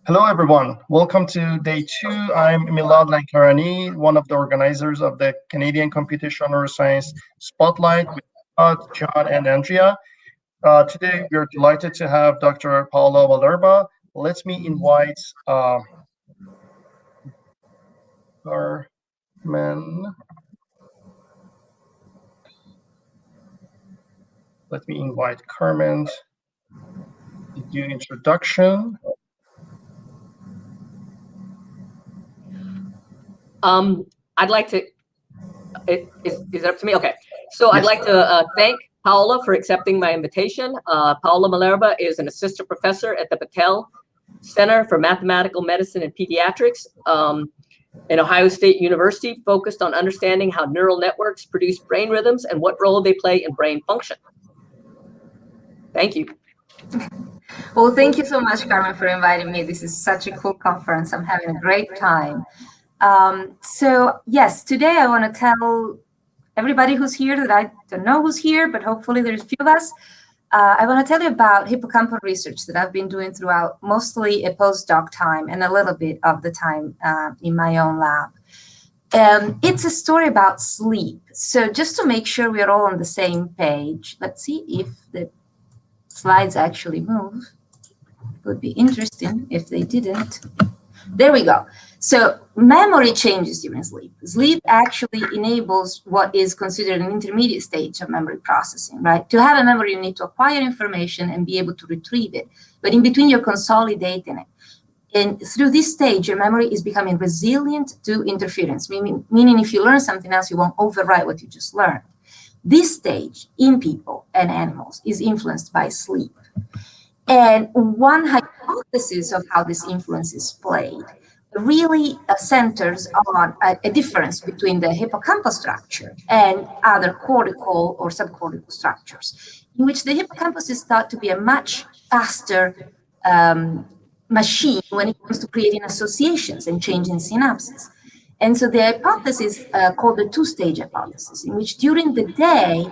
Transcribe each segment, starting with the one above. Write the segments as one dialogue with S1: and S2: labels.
S1: Hello, everyone. Welcome to day 2. I'm Milad Lankarani, one of the organizers of the Canadian Computational Neuroscience Spotlight with Todd, John, and Andrea. Today, we're delighted to have Dr. Paola Malerba. Let me invite Carmen. Let me invite Carmen to do introduction.
S2: I'd like to, is it up to me? Okay. So yes. I'd like to thank Paola for accepting my invitation. Paola Malerba is an assistant professor at the Patel Center for Mathematical Medicine and Pediatrics in Ohio State University, focused on understanding how neural networks produce brain rhythms and what role they play in brain function. Thank you.
S3: Well, thank you so much, Carmen, for inviting me. This is such a cool conference. I'm having a great time. So yes, today I want to tell everybody who's here that I don't know who's here, but hopefully there's a few of us. I want to tell you about hippocampal research that I've been doing throughout mostly a postdoc time and a little bit of the time in my own lab. It's a story about sleep. So just to make sure we're all on the same page, let's see if the slides actually move. It would be interesting if they didn't. There we go. So memory changes during sleep. Sleep actually enables what is considered an intermediate stage of memory processing, right? To have a memory, you need to acquire information and be able to retrieve it. But in between, you're consolidating it. And through this stage, your memory is becoming resilient to interference, meaning if you learn something else, you won't overwrite what you just learned. This stage in people and animals is influenced by sleep. And one hypothesis of how this influence is played really centers on a difference between the hippocampal structure and other cortical or subcortical structures, in which the hippocampus is thought to be a much faster machine when it comes to creating associations and changing synapses. And so the hypothesis called the two-stage hypothesis, in which during the day,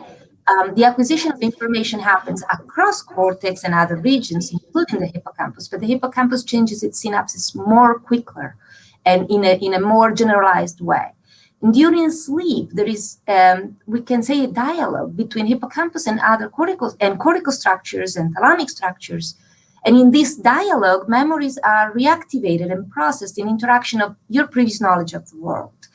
S3: the acquisition of information happens across cortex and other regions, including the hippocampus, but the hippocampus changes its synapses more quicker and in a more generalized way. And during sleep, there is, we can say, a dialogue between hippocampus and other cortical structures and thalamic structures. And in this dialogue, memories are reactivated and processed in interaction of your previous knowledge of the world.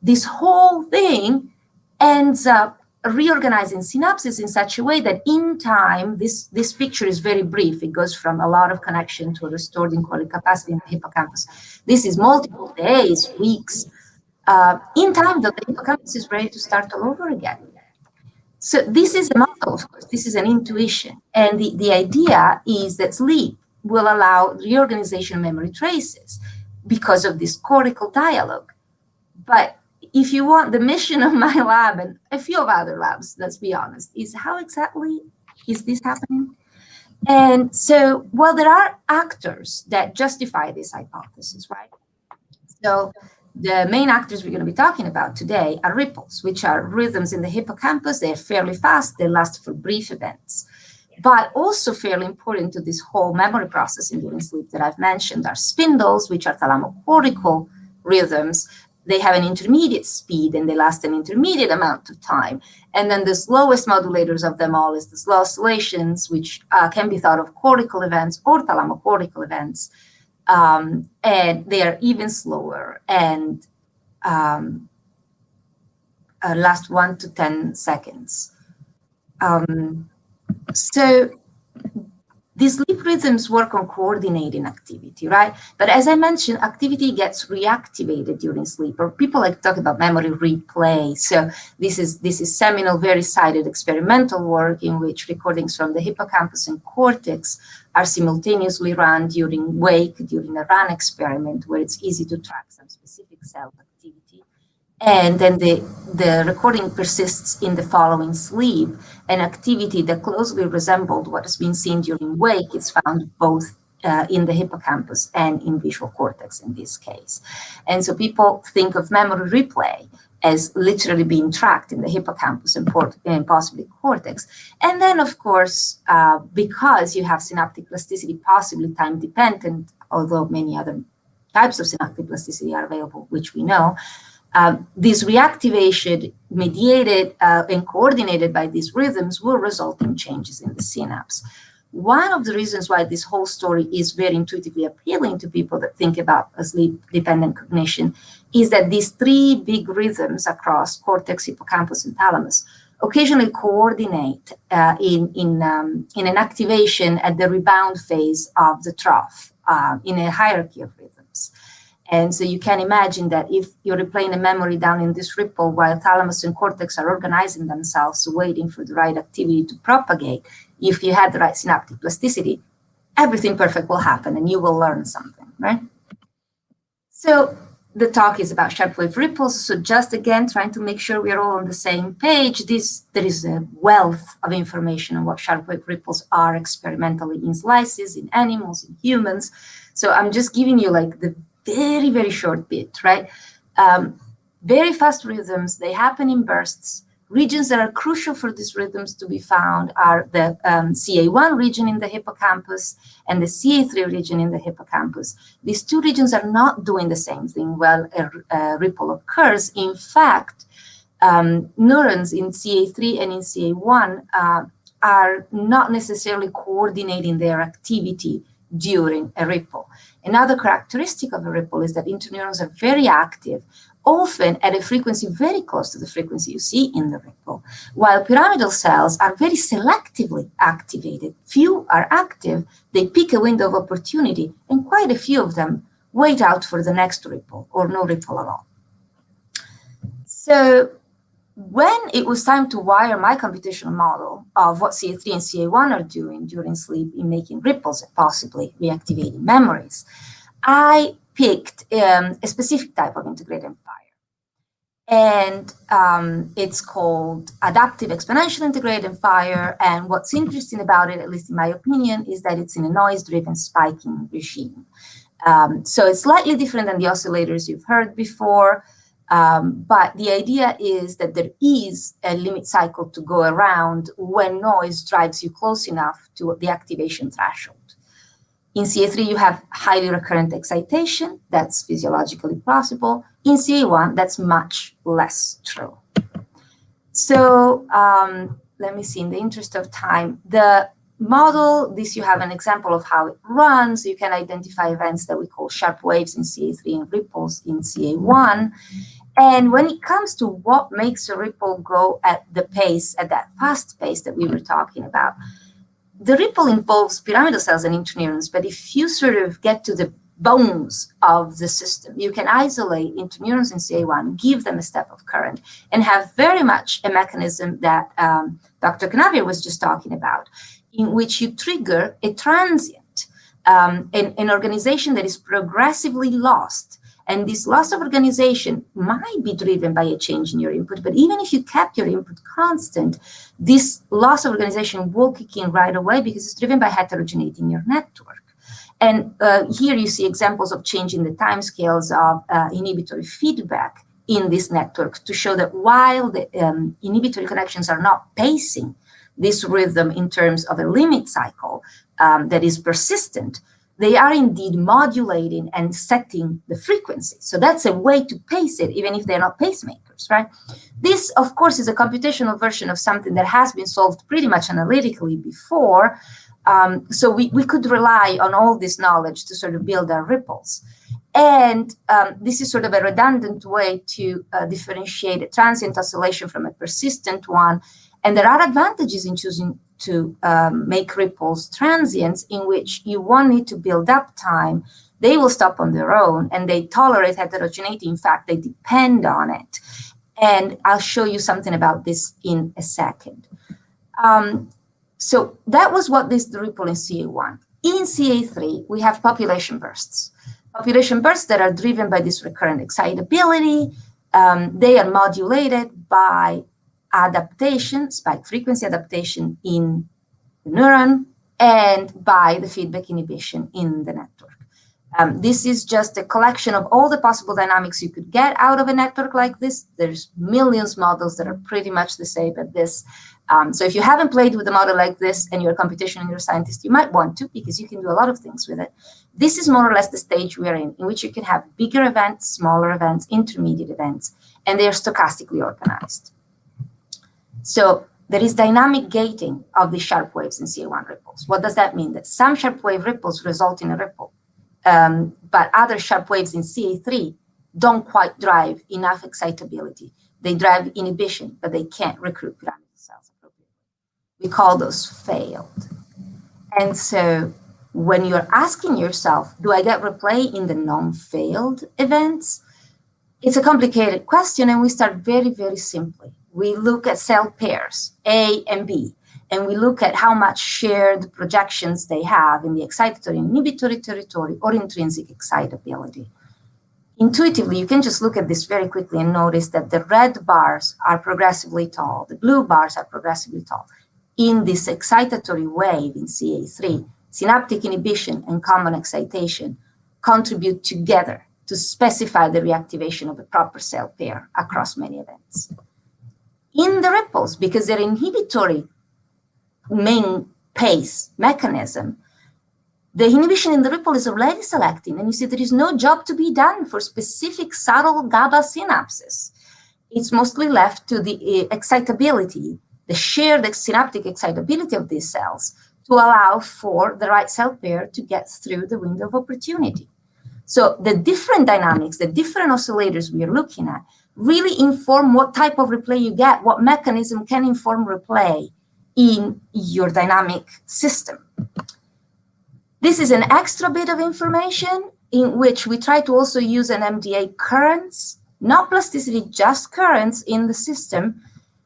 S3: This whole thing ends up reorganizing synapses in such a way that in time, this picture is very brief. It goes from a lot of connection to a restored encoding capacity in the hippocampus. This is multiple days, weeks. In time, though, the hippocampus is ready to start all over again. So this is a model, of course. This is an intuition. And the idea is that sleep will allow reorganization of memory traces because of this cortical dialogue. But if you want, the mission of my lab and a few of other labs, let's be honest, is how exactly is this happening? And so, well, there are actors that justify this hypothesis, right? So the main actors we're going to be talking about today are ripples, which are rhythms in the hippocampus. They're fairly fast. They last for brief events. But also fairly important to this whole memory processing during sleep that I've mentioned are spindles, which are thalamocortical rhythms. They have an intermediate speed and they last an intermediate amount of time. And then the slowest modulators of them all is the slow oscillations, which can be thought of cortical events or thalamocortical events. And they are even slower and last 1 to 10 seconds. So these sleep rhythms work on coordinating activity, right? But as I mentioned, activity gets reactivated during sleep, or people like to talk about memory replay. So this is seminal, very cited experimental work in which recordings from the hippocampus and cortex are simultaneously run during wake, during a run experiment, where it's easy to track some specific cell activity. And then the recording persists in the following sleep. An activity that closely resembled what has been seen during wake is found both in the hippocampus and in visual cortex in this case. And so people think of memory replay as literally being tracked in the hippocampus and possibly cortex. And then, of course, because you have synaptic plasticity, possibly time-dependent although many other types of synaptic plasticity are available, which we know. This reactivation mediated and coordinated by these rhythms will result in changes in the synapse. One of the reasons why this whole story is very intuitively appealing to people that think about sleep-dependent cognition is that these three big rhythms across cortex, hippocampus, and thalamus occasionally coordinate in an activation at the rebound phase of the trough in a hierarchy of rhythms. And so you can imagine that if you're replaying a memory down in this ripple while thalamus and cortex are organizing themselves, waiting for the right activity to propagate, if you had the right synaptic plasticity, everything perfect will happen and you will learn something, right? So the talk is about sharp wave ripples. So just again, trying to make sure we're all on the same page, there is a wealth of information on what sharp wave ripples are experimentally in slices, in animals, in humans. So I'm just giving you like the very, very short bit, right? Very fast rhythms, they happen in bursts. Regions that are crucial for these rhythms to be found are the CA1 region in the hippocampus and the CA3 region in the hippocampus. These two regions are not doing the same thing while a ripple occurs. In fact, neurons in CA3 and in CA1 are not necessarily coordinating their activity during a ripple. Another characteristic of a ripple is that interneurons are very active, often at a frequency very close to the frequency you see in the ripple, while pyramidal cells are very selectively activated. Few are active, they pick a window of opportunity, and quite a few of them wait out for the next ripple or no ripple at all. So when it was time to wire my computational model of what CA3 and CA1 are doing during sleep in making ripples and possibly reactivating memories, I picked a specific type of integrated amplifier. And it's called adaptive exponential integrated amplifier. And what's interesting about it, at least in my opinion, is that it's in a noise-driven spiking regime. So it's slightly different than the oscillators you've heard before. But the idea is that there is a limit cycle to go around when noise drives you close enough to the activation threshold. In CA3, you have highly recurrent excitation. That's physiologically possible. In CA1, that's much less true. So let me see, in the interest of time, the model, this you have an example of how it runs. You can identify events that we call sharp waves in CA3 and ripples in CA1. And when it comes to what makes a ripple go at the pace, at that fast pace that we were talking about, the ripple involves pyramidal cells and interneurons, but if you sort of get to the bones of the system, you can isolate interneurons in CA1, give them a step of current, and have very much a mechanism that Dr. Canavier was just talking about, in which you trigger a transient, an organization that is progressively lost. And this loss of organization might be driven by a change in your input, but even if you kept your input constant, this loss of organization will kick in right away because it's driven by heterogeneity in your network. And here you see examples of changing the timescales of inhibitory feedback in this network to show that while the inhibitory connections are not pacing this rhythm in terms of a limit cycle that is persistent, they are indeed modulating and setting the frequency. So that's a way to pace it, even if they're not pacemakers, right? This, of course, is a computational version of something that has been solved pretty much analytically before. So we could rely on all this knowledge to sort of build our ripples. And this is sort of a redundant way to differentiate a transient oscillation from a persistent one. And there are advantages in choosing to make ripples transients in which you won't need to build up time. They will stop on their own and they tolerate heterogeneity. In fact, they depend on it. And I'll show you something about this in a second. So that was what is the ripple in CA1. In CA3, we have population bursts. Population bursts that are driven by this recurrent excitability. They are modulated by adaptation, spike frequency adaptation in the neuron, and by the feedback inhibition in the network. This is just a collection of all the possible dynamics you could get out of a network like this. There's millions of models that are pretty much the same as this. So if you haven't played with a model like this and you're a computational neuroscientist, you might want to, because you can do a lot of things with it. This is more or less the stage we are in which you can have bigger events, smaller events, intermediate events, and they are stochastically organized. So there is dynamic gating of the sharp waves in CA1 ripples. What does that mean? That some sharp wave ripples result in a ripple, but other sharp waves in CA3 don't quite drive enough excitability. They drive inhibition, but they can't recruit pyramidal cells appropriately. We call those failed. And so when you're asking yourself, do I get replay in the non-failed events? It's a complicated question, and we start very, very simply. We look at cell pairs, A and B, and we look at how much shared projections they have in the excitatory and inhibitory territory or intrinsic excitability. Intuitively, you can just look at this very quickly and notice that the red bars are progressively tall, the blue bars are progressively tall. In this excitatory wave in CA3, synaptic inhibition and common excitation contribute together to specify the reactivation of a proper cell pair across many events. In the ripples, because they're inhibitory main pace mechanism, the inhibition in the ripple is already selecting, and you see there is no job to be done for specific subtle GABA synapses. It's mostly left to the excitability, the shared synaptic excitability of these cells to allow for the right cell pair to get through the window of opportunity. So the different dynamics, the different oscillators we are looking at really inform what type of replay you get, what mechanism can inform replay in your dynamic system. This is an extra bit of information in which we try to also use an MDA currents, not plasticity, just currents in the system,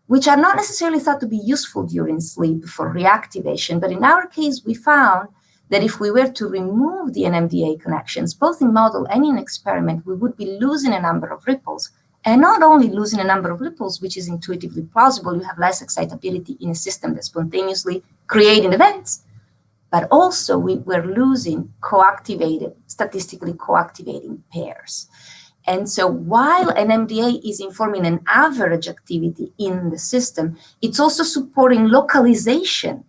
S3: which are not necessarily thought to be useful during sleep for reactivation. But in our case, we found that if we were to remove the NMDA connections, both in model and in experiment, we would be losing a number of ripples. And not only losing a number of ripples, which is intuitively plausible, you have less excitability in a system that's spontaneously creating events, but also we were losing co-activated, statistically co-activating pairs. And so while an MDA is informing an average activity in the system, it's also supporting localization,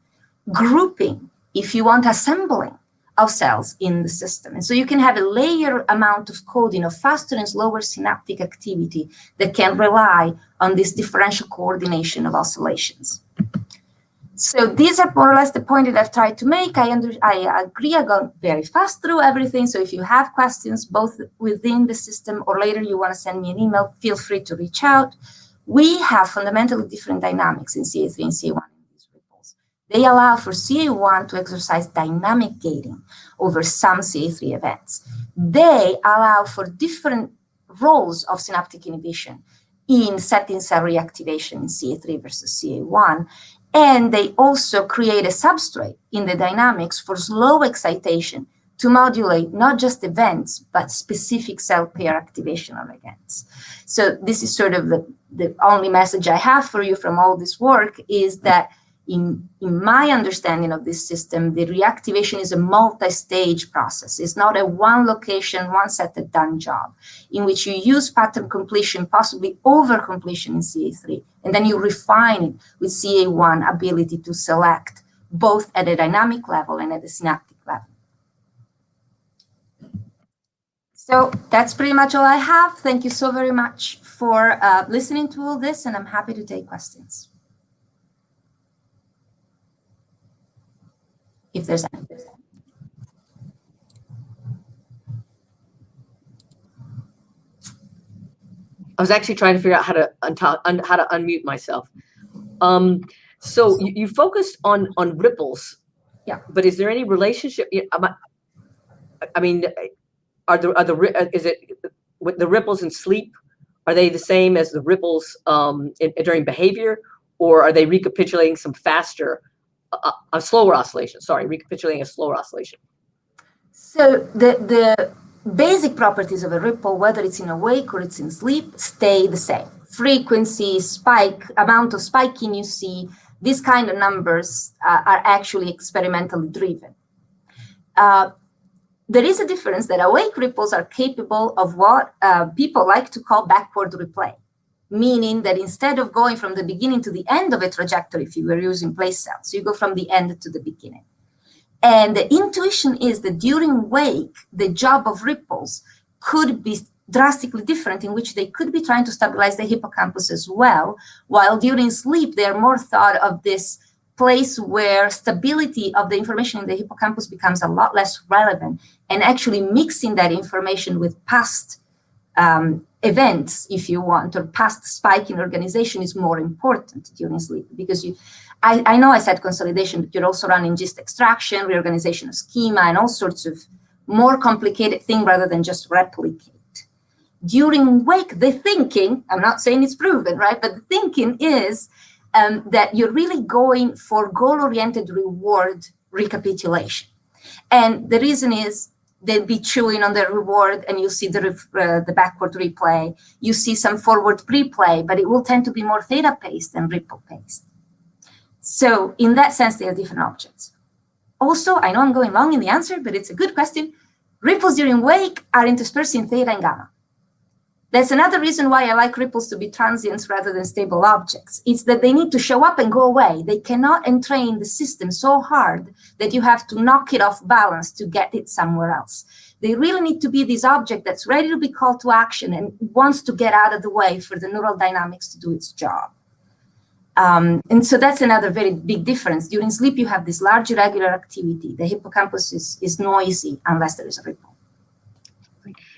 S3: grouping, if you want, assembling of cells in the system. And so you can have a layer amount of coding of faster and slower synaptic activity that can rely on this differential coordination of oscillations. So these are more or less the point that I've tried to make. I agree I got very fast through everything. So if you have questions, both within the system or later you want to send me an email, feel free to reach out. We have fundamentally different dynamics in CA3 and CA1 in these ripples. They allow for CA1 to exercise dynamic gating over some CA3 events. They allow for different roles of synaptic inhibition in setting cell reactivation in CA3 versus CA1. And they also create a substrate in the dynamics for slow excitation to modulate not just events, but specific cell pair activation of events. So this is sort of the only message I have for you from all this work is that in my understanding of this system, the reactivation is a multi-stage process. It's not a one location, one set and done job in which you use pattern completion, possibly over completion in CA3, and then you refine it with CA1 ability to select both at a dynamic level and at a synaptic level. So that's pretty much all I have. Thank you so very much for listening to all this, and I'm happy to take questions. If there's any.
S2: I was actually trying to figure out how to unmute myself. So you focused on ripples.
S3: Yeah.
S2: But is there any relationship? I mean, is it with the ripples in sleep? Are they the same as the ripples during behavior, or are they recapitulating some faster, a slower oscillation? Sorry, recapitulating a slower oscillation.
S3: So the basic properties of a ripple, whether it's in awake or it's in sleep, stay the same. Frequency, spike, amount of spiking you see, these kind of numbers are actually experimentally driven. There is a difference that awake ripples are capable of what people like to call backward replay, meaning that instead of going from the beginning to the end of a trajectory, if you were using place cells, you go from the end to the beginning. And the intuition is that during wake, the job of ripples could be drastically different, in which they could be trying to stabilize the hippocampus as well, while during sleep, they are more thought of this place where stability of the information in the hippocampus becomes a lot less relevant, and actually mixing that information with past events, if you want, or past spike in organization is more important during sleep, because I know I said consolidation, but you're also running gist extraction, reorganization of schema, and all sorts of more complicated thing rather than just replicate. During wake, the thinking, I'm not saying it's proven, right? But the thinking is that you're really going for goal-oriented reward recapitulation. And the reason is they'll be chewing on the reward, and you see the backward replay. You see some forward pre-play, but it will tend to be more theta-paced than ripple-paced. So in that sense, they are different objects. Also, I know I'm going long in the answer, but it's a good question. Ripples during wake are interspersed in theta and gamma. That's another reason why I like ripples to be transients rather than stable objects. It's that they need to show up and go away. They cannot entrain the system so hard that you have to knock it off balance to get it somewhere else. They really need to be this object that's ready to be called to action and wants to get out of the way for the neural dynamics to do its job. And so that's another very big difference. During sleep, you have this large irregular activity. The hippocampus is noisy unless there is a ripple.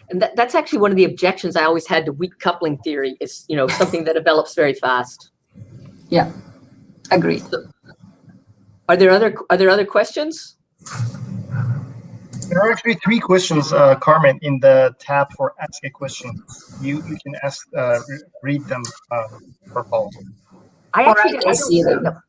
S2: And that's actually one of the objections I always had to weak coupling theory, is, you know, something that develops very fast.
S3: Yeah, agreed.
S2: So, are there other questions?
S1: There are actually 3 questions, Carmen, in the tab for ask a question. You can ask, read them for Paul.
S2: I actually don't see them.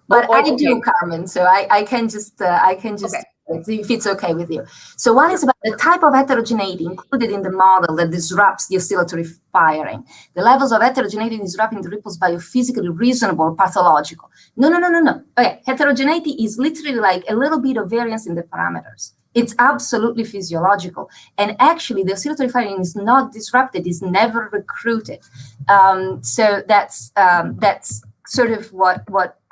S3: But I do, Carmen. So I can just okay. If it's okay with you. So one is about the type of heterogeneity included in the model that disrupts the oscillatory firing. The levels of heterogeneity disrupting the ripples biophysically reasonable or pathological. No. Okay, heterogeneity is literally like a little bit of variance in the parameters. It's absolutely physiological. And actually, the oscillatory firing is not disrupted, is never recruited. So that's sort of what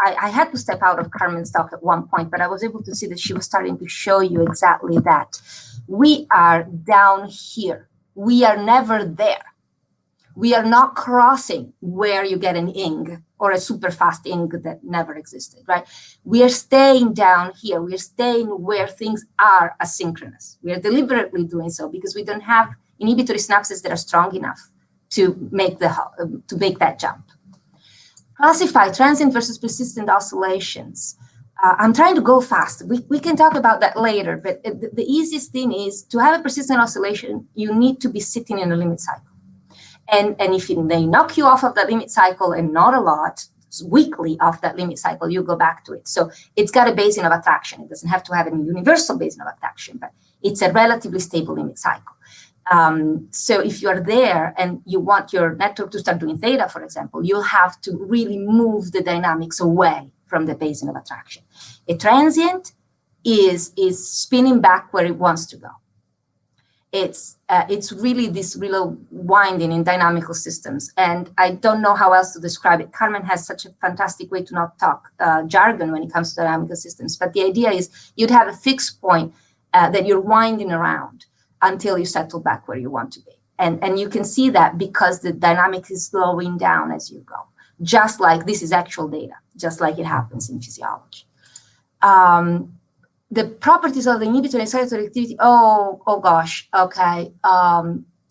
S3: I had to step out of Carmen's talk at one point, but I was able to see that she was starting to show you exactly that. We are down here. We are never there. We are not crossing where you get an ing or a super fast ing that never existed, right? We are staying down here. We are staying where things are asynchronous. We are deliberately doing so because we don't have inhibitory synapses that are strong enough to make that jump. Classify transient versus persistent oscillations. I'm trying to go fast. We can talk about that later, but the easiest thing is to have a persistent oscillation, you need to be sitting in a limit cycle. And if they knock you off of that limit cycle, and not a lot, weakly off that limit cycle, you go back to it. So it's got a basin of attraction. It doesn't have to have a universal basin of attraction, but it's a relatively stable limit cycle. So if you're there and you want your network to start doing theta, for example, you'll have to really move the dynamics away from the basin of attraction. A transient is spinning back where it wants to go. It's really this real winding in dynamical systems. And I don't know how else to describe it. Carmen has such a fantastic way to not talk jargon when it comes to dynamical systems. But the idea is you'd have a fixed point that you're winding around until you settle back where you want to be. And you can see that because the dynamic is slowing down as you go, just like this is actual data, just like it happens in physiology. The properties of the inhibitory and excitatory activity, oh gosh, okay.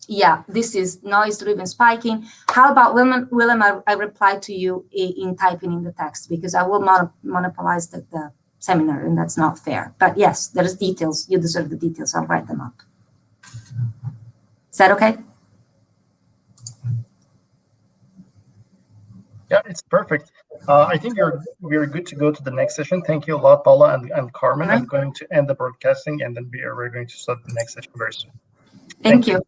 S3: Yeah, this is noise-driven spiking. How about Willem, I replied to you in typing in the text because I will monopolize the seminar and that's not fair. But yes, there's details. You deserve the details. I'll write them up. Is that okay?
S1: Yeah, it's perfect. I think we're good to go to the next session. Thank you a lot, Paola and Carmen. I'm going to end the broadcasting and then we're going to start the next session very soon.
S3: Thank you.